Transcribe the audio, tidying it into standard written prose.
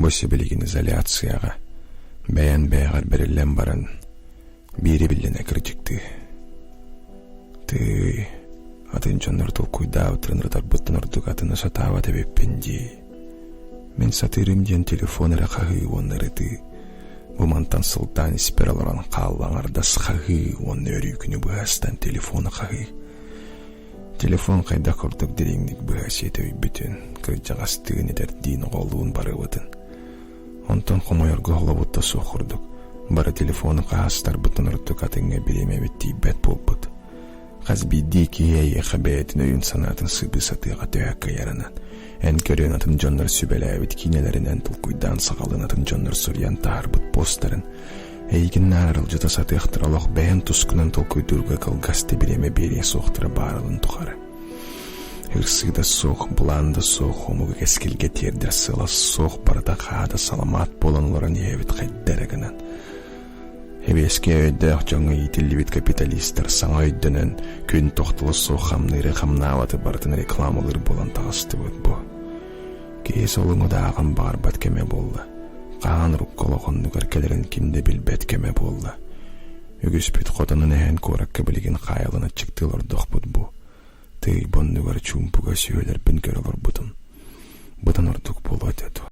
Босы білеген изоляцияға бәян-бәяғар бірілен баран бері біліне кіржікті. Ты атын жоннор толкуйда отырынырдар бұттынырдық атыны сатава тәбеппенде. Мен сатырымден телефоныры қағы онлары ты. Бұмантан сылтан испераларан қаллаңардас қағы онны өрі бұғастан телефоны қағы. Телефон қайда құрдық дереңдік бұғасет өй бүтін. Кірджағастығын едер дейін қолуын бары өтін. Онтан қомайырғы ғылабытта соқырдық. Бары телефоны қағастар бұттынырдық атыңа береме бетті бәт болбыд. Қазбейді кейе қабәйетін өйін санатын сыбы сатыға түйәкка яранан. Ән көрен атын жонлар сүбәләвіт кинелерінен тұлкуйдан сағалын атын жонлар сұриян тағырбыт постарын. Әйгін нарыл жыта сатықтыралық бәйін тұскынан тұлкуйдырға қылғасты береме бере соқтыра барылын тұқары. Үрсігді соқ, бұланды соқ, омығы кәскелге тердер сыла соқ барда қағада саламат боланларын ебіт қайддарығынан. Эбеске өйдәк жаңы итілі капиталистер саңа өйдінен күн тоқтылы соқ қамныры қамнаваты бартын рекламалыр болан тағысты өт бұ. Кейс олыңы да ағын бар бәт кеме болды. Қаған рук қолығынды көркелерін кімді біл бәт кеме болды. Үгіс бүт қотанын әйін көрәкке білген қайылыны чықтылыр доқ бұд бұ. Ты бонды көр чумпуға сүйелер бін көрілір бұдын. Бұдан ұрдық болу өтеді.